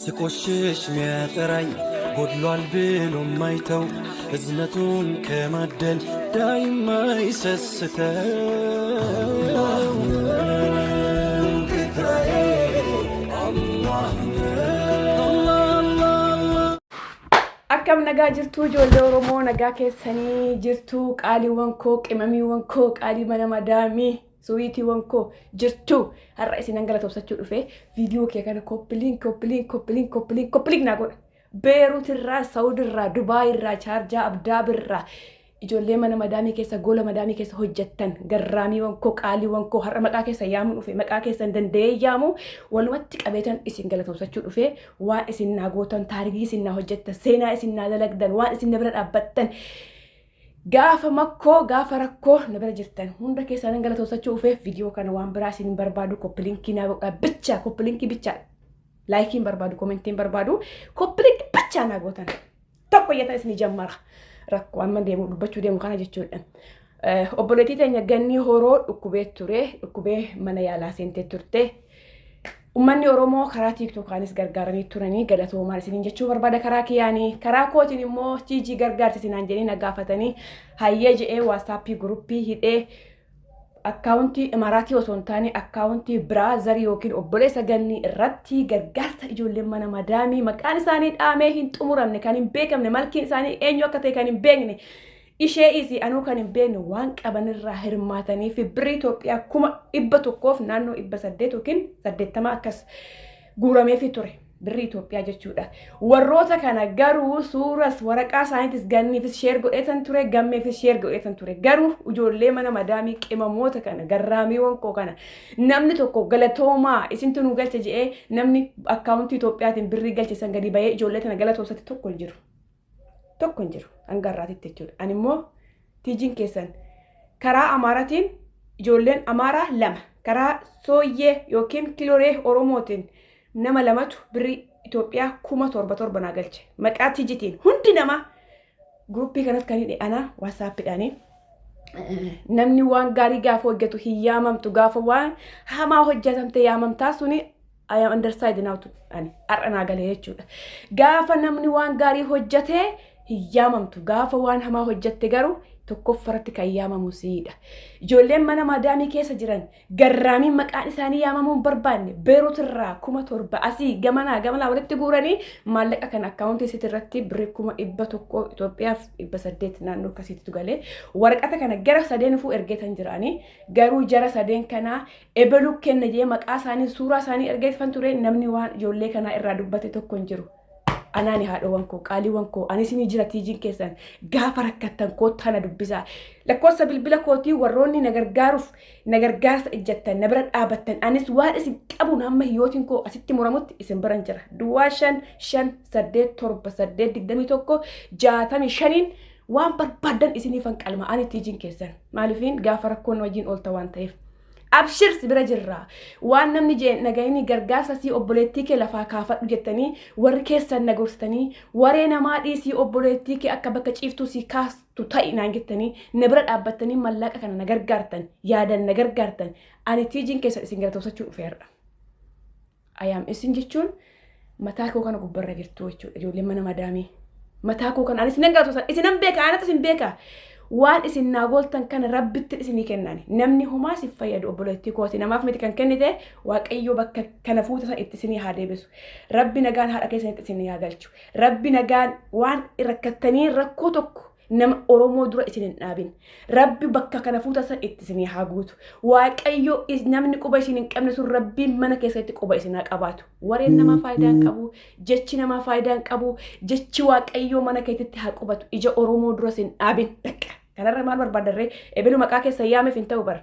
ስቆሽሽ ሚያጠራኝ ጎድሏል ብሎ ማይተው እዝነቱን ከማደል ዳይማ ይሰስተው akkam nagaa jirtu ijoollee Oromoo nagaa keessanii jirtu qaaliiwwan koo qimamiiwwan koo qaalii mana madaamii suwiitiiwwan koo jirtu har'a isin galatoomsachuu dhufe viidiyoo kee kana koppiliin naa godha Beerut irraa Saawud irraa Dubaay irraa Chaarjaa Abdaab irraa ijoollee mana madaamii keessa gola madaamii keessa hojjettan garraamiiwwan koo qaaliiwwan koo har'a maqaa keessa yaamu dhufe maqaa keessa danda'ee yaamu walumatti qabeetan isin galatoomsachuu dhufe waan isin naa gootan taarikii isin naa hojjettan seenaa isin naa dalagdan waan isin na bira dhaabbattan gaafa makkoo gaafa rakkoo na bira jirtan hunda keessan galatoomsachuu dhufe viidiyoo kana waan biraa isin barbaadu koppiliinkii naa godha bicha koppiliinkii bicha laayikiin barbaadu komentiin barbaadu koppiliinkii bicha naa gootan tokko yata isin jammara rakkoo amma deemu dubbachuu deemu kana jechuudha. Obboleettii teenya Gannii Horoo dhukkubee ture dhukkubee mana yaalaa seentee turte ummanni Oromoo karaa tiiktookanis gargaaranii turanii galatoomaa isiniin jechuu barbaada karaa kiyyaanii karaa kootiin immoo jiijii gargaarti isinaan jedhanii na gaafatanii hayyee je'ee waatsaappii guruppii hidhee akkaawuntii Imaraatii osoo hin taane akkaawuntii Biraazarii yookiin obboleessa Gannii irratti gargaarsa ijoolleen mana madaamii maqaan isaanii dhaamee hin xumuramne kan hin beekamne malkiin isaanii eenyu akka ta'e kan hin beekne ishee isii anuu kan hin beekne waan qabanirraa hirmaatanii fi birrii Itoophiyaa 100 naannoo 800 yookiin 80 akkas guurameefii ture birrii Itoophiyaa jechuudha. Warroota kana garuu suuras waraqaa isaaniitis Ganniifis sheer godheetan ture gammeefis sheer godheetan ture garuu ijoollee mana madaamii qimamoota kana garraamiiwwan koo kana namni tokko galatoomaa isintu nu galche jedhee namni akkaawuntii Itoophiyaatiin birrii galchesan gadi bahee ijoollee kana galatoomsatti tokko hin jiru hangarraatitti jechuudha. Ani immoo tiijiin keessan karaa Amaaratiin ijoolleen Amaaraa 2 karaa Sooyyee yookiin Kiloree Oromootiin nama lamatu birrii Itoophiyaa 7,700 naa galche maqaa tiijitiin hundi nama guruppii kanatti kan hidhe ana waasaappiidhaanii namni waan gaarii gaafa hojjetu hin yaamamtu gaafa waan hamaa hojjetamte yaamamtaa suni I am underside now to ani har'a naa galee jechuudha. Gaafa namni waan gaarii hojjete hin yaamamtu gaafa waan hamaa hojjette garuu tokkoffaratti kan yaamamu siidha. Ijoolleen mana madaamii keessa jiran garraamiin maqaan isaanii yaamamuun barbaanne Beerut irraa 7,000 asii gamanaa walitti guuranii maallaqa kan akkaawuntii isiit irratti birrii 100 Itoophiyaaf 800 naannoo akkasiitu galee waraqata kana gara sadeenufuu ergeetan jiranii garuu jara sadeen kanaa ebaluu kenna jee maqaa isaanii suuraa isaanii ergeeffan ture namni waan ijoollee kanaa irraa dubbate tokko hin jiru. Anaani haadhoowwan koo qaaliiwwan koo anis ni jira tiijiin keessan gaafa rakkattan kootti hana dubbisaa lakkoofsa bilbila kootii warroonni na gargaarsa ijjattan na bira dhaabattan anis waan isin qabuun hamma hiyyootiin koo asitti muramutti isin biran jira duwwaa 5,5,8,7,21,65 waan barbaadan isiniifan qalma ani tiijiin keessan maaliifiin gaafa rakkoon wajjin oolta waan ta'eef. Abshir sibira jirra waan namni jee nagayni gargaarsa si obboleettii kee lafaa kaafadhu jettanii warri keessan nagorsitanii waree namaa dhiisii obboleettii kee akka bakka ciiftuu si kaastu ta'i naan jettanii na bira dhaabbattanii mallaqa kana na gargaartan yaadan na gargaartan ani tiijiin keessan isin galatoomsachuu dhufeerra. Ayyaam isin jechuun mataa koo kana gubbarra jirtu jechuudha ijoolleen mana madaamii mataa koo kana anis nan galatoomsan isinan beeka anatu isin beeka. Waan isin naa gooltan kana rabbitti isinii kennani namni homaa si fayyadu obboleettii kooti namaaf miti kan kennite waaqayyo bakka kana fuuta san itti isinii haa deebisu rabbi nagaan haadha keessanitti isinii haa galchu rabbi nagaan waan rakkattanii rakkoo tokko nama Oromoo dura isin hin dhaabin rabbi bakka kana fuuta san itti isinii haa guutu waaqayyo namni quba isin hin qabne sun rabbiin mana keessatti quba isin haa qabaatu wareen nama faayidaan qabu jechi nama faayidaan qabu jechi waaqayyo mana keessatti haa qubatu ija Oromoo dura isin dhaabin dakka kanarra maal barbaadarree ebilu maqaa keessa yaameef hin ta'u bar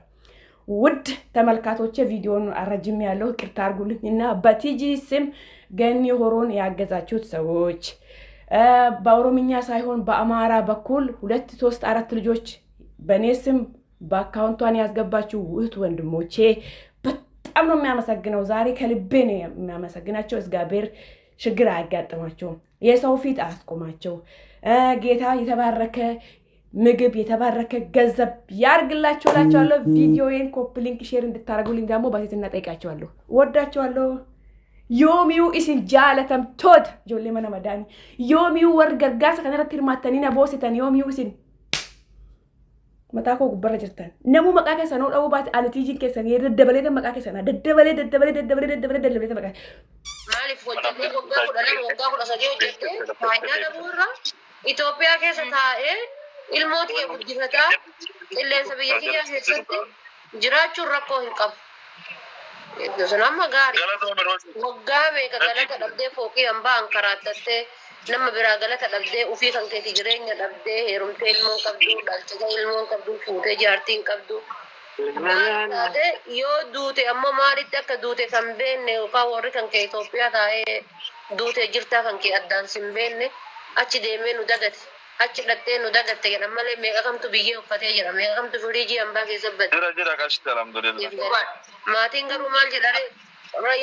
ውድ ተመልካቾቼ ቪዲዮውን አረጅም ያለው ቅርታ አርጉልኝና በቲጂ ስም ገኒ ሆሮን ያገዛችሁት ሰዎች በኦሮምኛ ሳይሆን በአማራ በኩል 2 3 4 ልጆች በኔ ስም በአካውንቷን ያስገባችሁ እህት ወንድሞቼ በጣም ነው የሚያመሰግነው ዛሬ ከልቤ ነው የሚያመሰግናቸው እግዚአብሔር ችግር አያጋጥማቸው የሰው ፊት አስቆማቸው ጌታ የተባረከ ምግብ የተባረከ ገንዘብ ያርግላችኋለሁ ቪዲዮዬን ኮፒ ሊንክ ሼር እንድታረጉልኝ ደግሞ በትህትና ጠይቃችኋለሁ ወዳችኋለሁ yoomiyuu isin jaalatamtoota ijoollee mana madaanii yoomiyuu warri gargaarsa kanarratti hirmaattanii na boositan yoomiyuu isin mataa koo gubbarra jirtan namuu maqaa keessanoo dha'uu baate anitiijiin keessanii daddabalee maqaa keessanaa daddabalee maqaa maaliif hojjetee waggaa 10 waggaa 13 hojjettee faayidaa dhabuurra Itoophiyaa keessa taa'ee ilmoota kee guddifataa qilleensa biyya kiyyaa keessatti jiraachuun rakkoo hin qabu. Sun amma gaarii waggaa meeqa galata dhabdee fooqii hambaa ankaraatattee nama biraa galata dhabdee ofii kan keeti jireenya dhabdee heerumtee ilmoo qabdu dhalchitee ilmoo qabdu fuutee jaartiin qabdu. Yoo duute ammoo maalitti akka duute kan beenne yookaan warri kan kee Itoophiyaa taa'ee duute jirtaa kan kee addaan sin beenne achi deemee nu dagate achi dhattee nu dagatte jedhan malee meeqa kamtu biyyee uffatee jira meeqa kamtu firiijii hambaa keessa bade. Jira qashti alhamdulillah. Maatiin garuu maal jedhare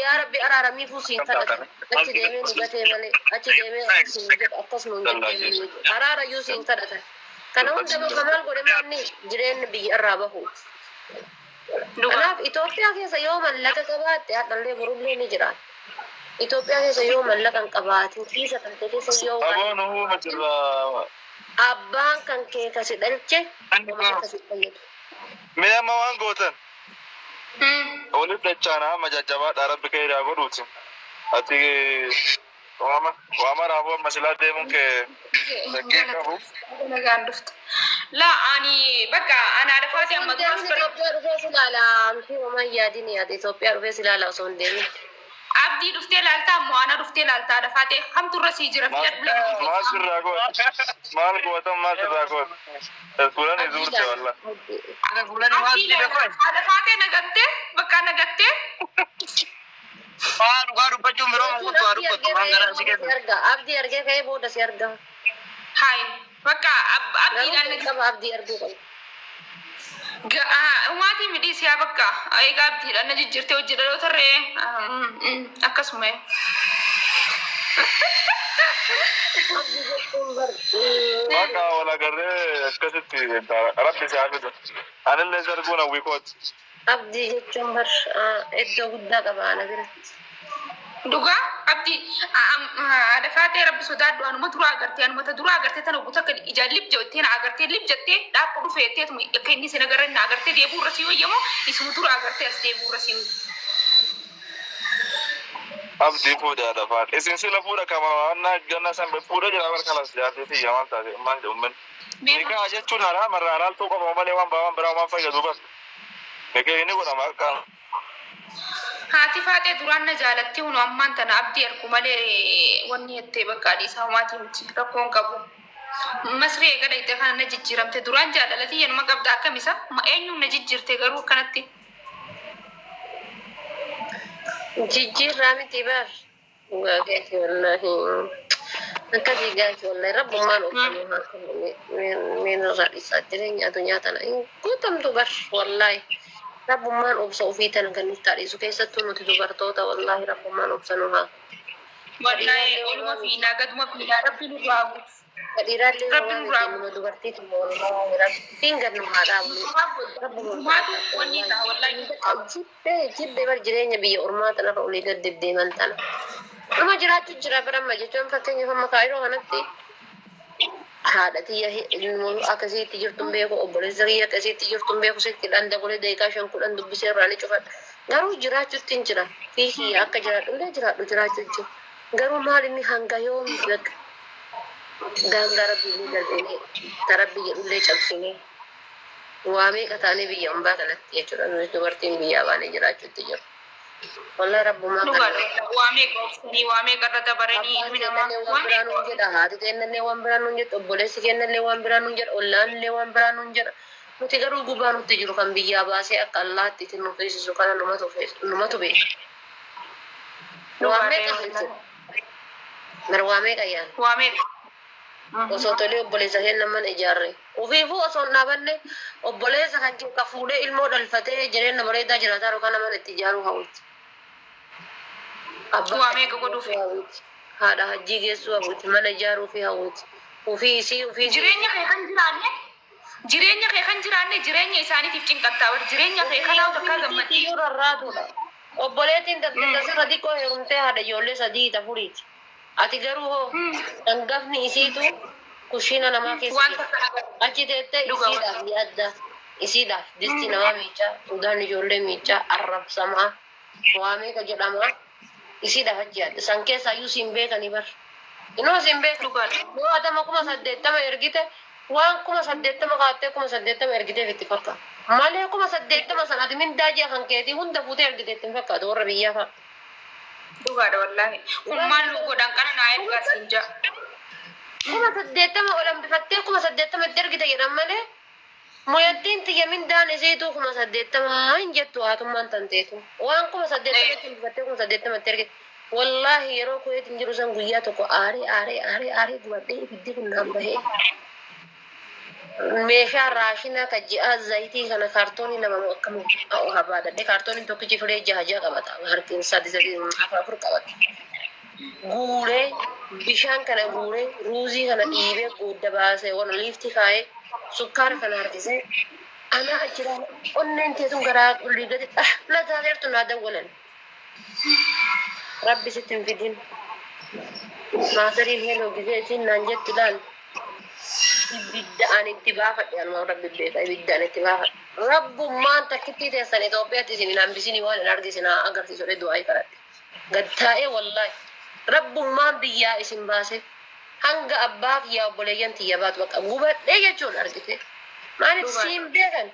yaa rabbi araaramii fuusiin kadhata achi deemee nu gatee malee achi deemee akkasuma araarayyuu siin kadhata. Kana hunda maal godhe maanni jireenya biyya irraa bahu. Kanaaf Itoophiyaa keessa yoo mallaqa qabaatte hadhallee burullee ni jira. Itoophiyaa keessa yoo mallaqa hin qabaatin kiisa kan ta'e keessa yoo abbaan kan kee kasi dhalche kasi fayyadu. Mee amma waan gootan waliif dachaana majajjabaa dhaarabbi kee irraa godhuuti. Ati waama raafuu amma silaa deemuun kee sakkee qabu. لا أني بقى أنا عرفت يا مدرسة Itoophiyaa dhufee silaalaa amtii homaa yaadini yaade Itoophiyaa dhufee silaalaa osoo hin deemin. abdii dhuftee laaltaa moo ana dhuftee laaltaa dafaatee hamtu irra sii jira filadhu lama. Maal sirraa goota? Maal gootan maal sirraa goota? Fuulani zuurte walla. Dafaatee nagattee bakka nagattee. Dhugaa dubbachuun biroo mukutu haa dubbatu waan garaa si keessa. Abdii argee ka'ee booda si argama. Hai bakka abdiidhaan Garuu qaba abdii arguu qaba. Umaatii midhii siyaa bakka eegaa abdiidhaan na jijjiirtee hojii dhaloota irree akkasuma. Akka wal agarree akkasitti rabbi si haa fidu. Anillee sarguun hawwikooti. Abdii jechuun bar iddoo guddaa qaba ana biratti. Dhugaa abdii dafaatee rabbi sodaadhu anuma dura agartee anumata dura agartee tana guutuu akka ijaan lip jettee na agartee lip jettee dhaabba dhufeettee akka inni sin agarre na agartee deebuu irra si wayyamoo isuma dura agartee as deebuu irra si Abdii fuudhaa lafaan. Isin sila fuudha kama waan ganna san fuudha jira barka las jaartee fi yaman taate maal jedhumin. Nikaa jechuun haraa marraa haaltuu qofa malee waan biraa waan fayyadu bas. Egaa inni godhama akka. haati faatee duraan na jaalatti hunu ammaan tana abdii argu malee wanni jettee bakka dhiisaa maatii miti rakkoon qabu. Masree gada itti kana na jijjiiramte duraan jaalalatii yanuma qabda akkamisa eenyuun na jijjiirte garuu akkanatti. Jijjiirraa miti bar. Gaagati wallahi. Akkasii gaati wallahi rabbummaan uffanu haa kennu. Meenarraa dhiisaa jireenya addunyaa tana hin guutamtu bar wallahi. Rabbummaan obsa ofii tan kan nuti taadhisu keessattuu nuti dubartoota wallahi rabbummaan obsa nu haa. Wallahi oluma fiinaa gaduma fiinaa rabbi nu raabu. Dhiiraallee waan jennu dubartiitu wallahi rabbiin gad nu haa dhaabu. Maatu wanni ta'a wallahi. Jibbee bar jireenya biyya ormaa tanarra olii gad deddeeman tana. Nama jiraatu jira baramma jechuun fakkeenyaaf amma kaayiroo kanatti haadha tiyya akkasitti jirtuun beeku obboleessa kiyya akkasitti jirtuun beeku sitti dhan dabalee daqiiqaa 5 10 dubbisee irraa ni cufadha. Garuu jiraachuutti hin jira. Fiikii akka jiraadhu illee jiraadhu jiraachuu jira. Garuu maal inni hanga yoom bakka daangaa rabbii darbinee tarabbii jedhullee cabsinee waa meeqa taanee biyya hambaa kanatti jechuudha. Nuti dubartiin biyyaa baanee jiraachuutti jiru. Wallahi rabbumaa waamee qoobsanii waamee qarra dabaranii ilmi namaa waan biraan nuun jedha haati kennallee waan biraan nuun jedha obboleessi kennallee waan biraan nuun jedha ollaanillee waan biraan nuun jedha nuti garuu gubaa nutti jiru kan biyyaa baasee akka allaatti itti nu feesisu kana numatu beeka. Waamee qaban mara waamee qayyaan waamee osoo tolee obboleessa kennan mana ijaarre ofiifuu osoo hin dhaabanne obboleessa kan ka fuudhee ilmoo dhalfatee jireenya bareedaa jiraataa yookaan nama itti ijaaruu hawwiti. Waamee godhuuf haadha hajjii geessuu hawwiti mana ijaaruu fi hawwiti ofii isii ofii jireenya kee kan jiraanne jireenya isaaniitiif cinqattaa jireenya kee kanaa bakka gammadii yoo rarraatudha obboleettiin dasirra xiqqoo heerumtee haadha ijoollee sadii tafuriiti. Ati garuu hoo hangafni isiitu kushiina namaa keessa Wanta jira. kana Achi teettee isiidhaaf yaadda. Isiidhaaf disti namaa miichaa, udaan ijoollee miichaa, arrabsamaa, waa meeqa jedhamaa. Isiidhaaf achi yaadda. San keessaa iyyuu siin beekanii bar. Inoo siin beekan. Yoo adama 80,000 ergite waan 80,000 kaattee 80,000 ergiteef itti fakkaata. Malee 80,000 sanatti mindaa ji'a kan keetii hunda fuutee ergite itti hin fakkaatu warra biyyaa fa'a. dhugaadha wallahi. Ummaan lugoodhaan kana naa ergaa siin jaa. 80,000 olambifattee 80,000 ergite jedhan malee moyattiin tiyya mindaan isiitu 80,000 hin jettu haatummaan tanteetu. Waan 80,000 olambifattee 80,000 ergite. Wallahi yeroo kuyeetiin jiru san guyyaa tokko aarii gubadhee ibiddi kun naan bahee. Meeshaa raashinaa kan ji'a zayitii kana kaartoonii nama akkam habaadhadhe kaartooniin tokkichi firee jaha qabata. Harkiin sadii 4 qabata. Guuree bishaan kana guuree ruuzii kana dhiibee gudda baasee waan liifti kaa'ee sukkaara kana harkisee ana achiraan onneen teetun garaa qullii gadi na taateertu naa dawwalan. Rabbi sitti hin fidin. Maasariin heloo gisee isin naan jettu laal. Ibidda ani itti baafadhe anuma rabbi beeka ibidda ani itti baafadhe. Rabbummaan takkittii teessan Itoophiyaatti isin hin hambisinii waan hin argisin agarsiisudha du'aa kadhadhe. Gad taa'ee wallaahi. Rabbummaan biyyaa isin baase hanga abbaa kiyyaa obboleeyyan tiyya baatu bakka gubadhee jechuun argite. Maaliif siin beekan?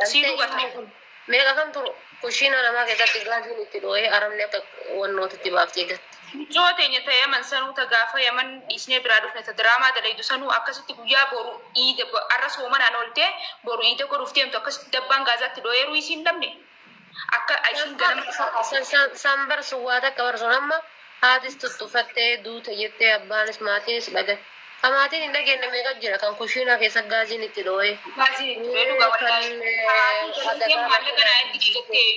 Sii dhugatan. Meeqa kan turu kushiina namaa keessatti gaasiin itti dhoohee aramni akka wannootitti baaftee gatte. Mucoo teenya ta'ee yaman sanuu ta gaafa yaman dhiisnee biraa dhufne ta diraamaa dalaydu sanuu akkasitti guyyaa boru iide arra soomanaan oltee boru iide godhuuf deemtu akkasitti dabbaan gaazaatti dhooheeruu isiin dhabne. Akka ishiin ganama Sambar suwwaa takka barsoon amma haatis tuttufattee duute jettee abbaanis maatiinis dhagate. Kamaatiin hin dhageenye meeqa jira kan kushiinaa keessa gaasiin itti dhoohee. gaasiin itti dhoohee dhugaa wallahi. Maallaqa naa ergiti jettee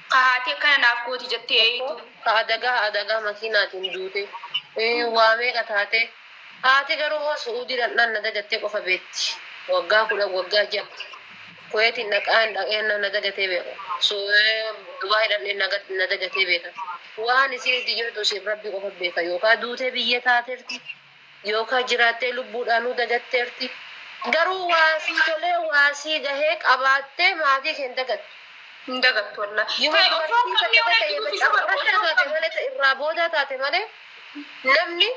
kahaatee akkana naaf gooti jettee Adagaa makiinaatiin duute. Waa meeqa taate. Haati garuu hoo su'uudii dhandhan na dagattee qofa beetti. Waggaa 10 waggaa 6. Kuweetiin dhaqeen na dagatee beeka. Dubaay dhandheen na dagatee beeka. Waan isin itti jirtu isiif rabbi qofa beeka. Yookaan duutee biyya taateerti. Yookaan jiraattee lubbuudhaan nu dagatteerti. Garuu waasii tolee waasii gahee qabaattee maatii keen dagattu. dagattu wallahi. Irraa booda taate malee namni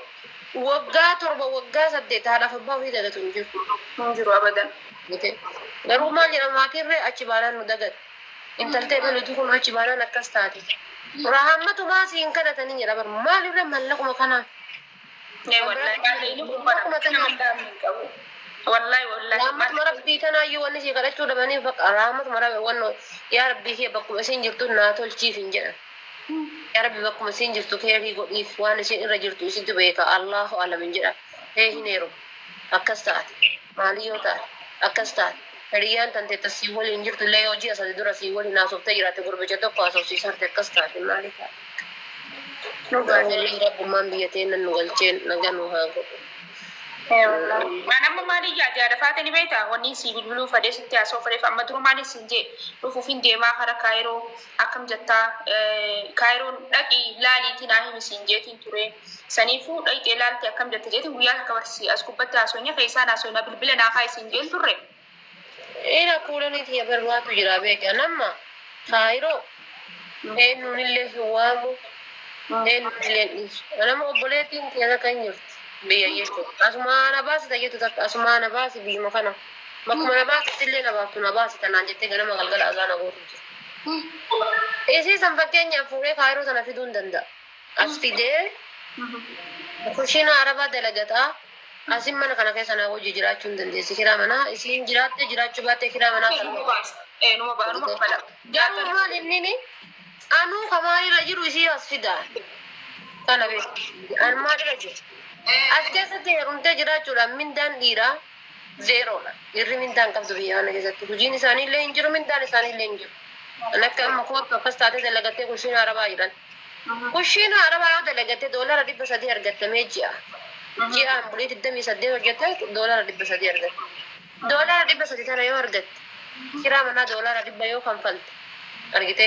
waggaa 7 waggaa 8 haadhaaf abbaa ofii dagatu hin jiru. Hin jiru abadan. Garuu maal jedhama maatirree achi baanaan nu dagatu. Intaltee beluutu kun achi baanaan akkas taate. Rahammatu maasiin kadhatanii jedha bar maalirree mallaquma kanaaf. Wallahi wallahi. Rahmat marabbii tanaayyuu wanni si kadhachuu dhabaniif baqa rahmat marabbii wanno yaa rabbii kee bakkuma isin jirtu naa tolchiif hin jedhan. Yaa rabbi bakkuma isin jirtu keerii godhiif waan isin irra jirtu isitti beeka Allahu alam hin jedhan. Hin heeru akkas taate maalii yoo taate akkas taate hiriyyaan tante tasii waliin jirtu illee yoo ji'a sadi dura sii waliin haasoftee jiraatte gurbicha tokko haasofsiisarte akkas taate maalii taate. Nugaanillee rabbummaan biyya teennan nu galcheen nagaa nu haa godhu. Nama maali jaada faatani beeta wanni si bilbiluu fadee sitti haasoo fadee amma duru maali sin jee dhufuuf hin deemaa hara kaayiroo akkam jettaa kaayiroon dhaqii laaliitii naa himi sin jeetiin ture saniifuu dhaqxee laalte akkam jette jeetiin guyyaa akka barsi as gubbatti haasoonya keessaan haasoonya bilbila naa kaa isin jeen turre. Ina kuulaniiti ya barbaatu jira beeka nama kaayiroo eenyuunillee hin waamu eenyuunillee dhiisu nama obboleettiin keessa kan jirtu. Biyya jechuudha. Asumaana baasi tajaajiltu takka asumaana baasi biyyuma kana. Bakkuma na baasi illee na baaftu na baasi tanaan jettee ganama galgala azaana gootu jira. Isii san fakkeenyaaf fuudhee kaayiroo sana fiduu hin danda'a. As fidee kushiina arabaa dalagataa asin mana kana keessa naa hojii jiraachuu hin dandeessi. Kiraa manaa isiin jiraattee jiraachuu baattee kiraa manaa kan garuu maal inni anuu kamaanirra jiru isii as fidaa. Kana beeku. An maalirra jiru. As keessatti heerumtee jiraachuudhaan mindaan dhiiraa zeeroodha. Irri mindaan qabdu biyya kana keessatti. Hojiin isaaniillee hin jiru, mindaan isaaniillee hin jiru. Kan akka amma kootu akkas taatee dalagattee kushiina arabaa jiran. Kushiina arabaa yoo dalagattee doolara 300 argattamee ji'a. Ji'aan bulii 28 hojjettee doolara 300 argatte. Doolara 300 tana yoo argatte kiraa manaa doolara 100 yoo kanfalte argite.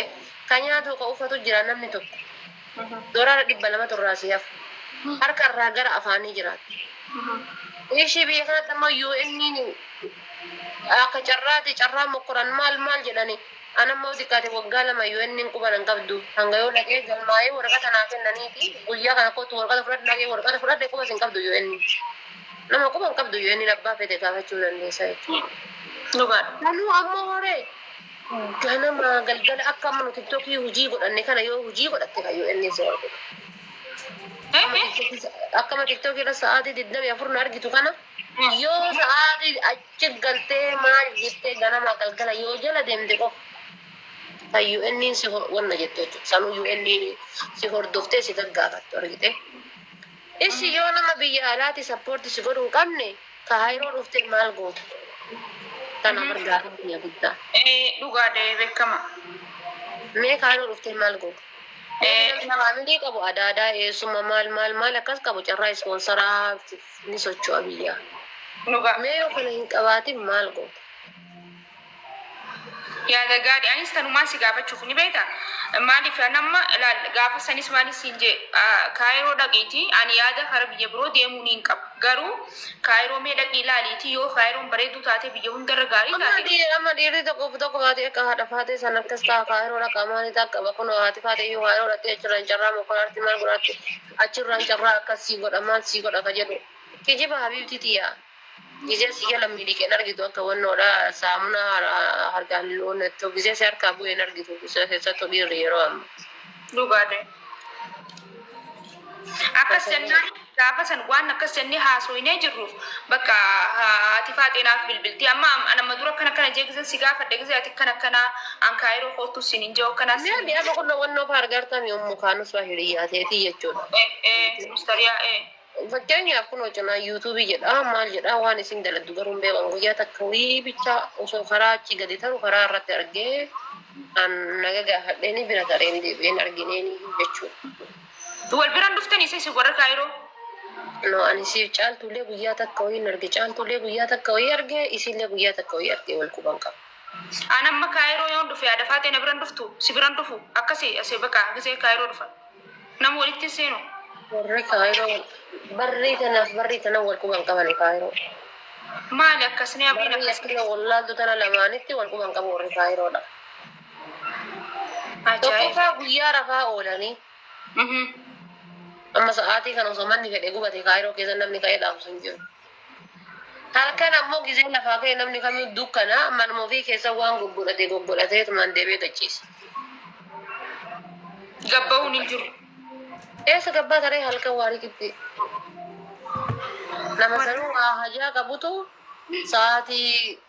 Kanyaatu ka uffatu jira namni tokko. Doolaara 200 turraasiyaaf. Harka irraa gara afaanii jiraatti. Ishii biyya kanatti amma UN akka carraa mokkoran maal jedhani. Anammoo xiqqaate waggaa lama UN quban hin qabdu. Hanga yoo dhaqee galmaa'ee waraqata naa kennaniiti guyyaa kana kootu waraqata fudhadhee quba hin qabdu UN. Nama quba hin qabdu UN abbaa fedhe gaafachuu dandeessa jechuudha. Dhugaadha. Nanuu ammoo horee ganama galgala akka amma nuti TikTokii hojii godhanne kana yoo hojii godhatte kan UN si argu. Akkama TikTokii irra sa'aatii 24 na argitu kana yoo sa'aatii achi galtee maal jettee ganama galgala yoo jala deemte qofa. UN si wanna jettee sanuu UN si hordoftee si gaggaafattu argite. Isi yoo nama biyya alaati sappoorti si godhuu hin qabne kaayiroo dhuftee maal gootu? Kana margaa biyya guddaa. Dhugaadha beekama. Mee kaayiroo dhuftee maal gootu? Faamilii qabu aadaa eessuma maal akkas qabu carraa ispoonsaraa ni socho'a biyyaa. Mee yoo kana hin qabaatin maal gootu? Yaada gaarii anis tanumaan si gaafachuuf ni beekta. Maaliif nama gaafa sanis maaliif siin jee kaayiroo dhaqiiti ani yaada kara biyya biroo deemuu ni hin qabu. Garuu kaayiroo mee dhaqii ilaaliiti yoo kaayiroon bareedduu taate biyya hundarra gaarii taate. Amma dhiirri tokko baatee akka haadha faatee san akkas ta'a kaayiroo dhaqaa maali ta'a kun haati faatee yoo kaayiroo dhaqee achirraan carraa mokoraatti maal godhaatti achirraan carraa akkas sii godha maal sii godha ka jedhu. Kijiba habiibti tiyyaa. Gizee si jala miidhageen argitu akka wannoodha saamunaa harkaan loonettu gizee si harkaa bu'een argitu keessattuu dhiirri yeroo amma. Dhugaadha. Akkas jennaan gaafa san waan akkas jennee haasofnee jirruuf bakka haati faateenaaf bilbilti amma nama dura kana jeegisan si gaafadhe gizee ati kana an kaayiroo kootu sin hin jiru kanas. Mee biyya boqonnaa wannoo fa'aa argartam yommuu kaanus waa hiriyaateeti jechuudha. Mustariyaa. Fakkeenyaaf kun hojjannaa yuutuubii jedha maal jedha waan isin daladdu garuu hin beekan guyyaa takka wiibicha osoo karaa achi gadi taru karaa irratti argee an naga gaafadheeni bira tareen deebi'een argineeni jechuudha. Wal biraan dhuftanii isa isin warra kaayiroo? No ani siif caaltuulee guyyaa takka wayii arge caaltuulee guyyaa takka wayii arge isillee guyyaa takka wayii arge wal quban qaba. An amma kaayiroo yoon dhufe yaada faatee na biraan dhuftu si biraan dhufu akkasii asii bakka gisee kaayiroo dhufa. Nama walitti seenu. Warri kaayiroo barrii tanaaf wal quban qabani kaayiroo. Maali akkasni abdiin akkasni? Barrii wallaaltu tana lamaanitti wal quban qabu warri kaayiroodha. Tokkoffaa guyyaa rafaa oolanii. Amma sa'aatii kana osoo manni fedhe gubate kaayiroo keessa namni ka'ee dhaamsu hin jiru. Halkan ammoo gizee lafaa ka'e namni kamiyyuu dukkana manuma ofii keessa waan goggodhatee tumaan deebee gachiisa. Gabba'uun hin jiru. Eessa gabbaa taree halkan waarii kibbee. Nama sanuu hajaa qabutu sa'aatii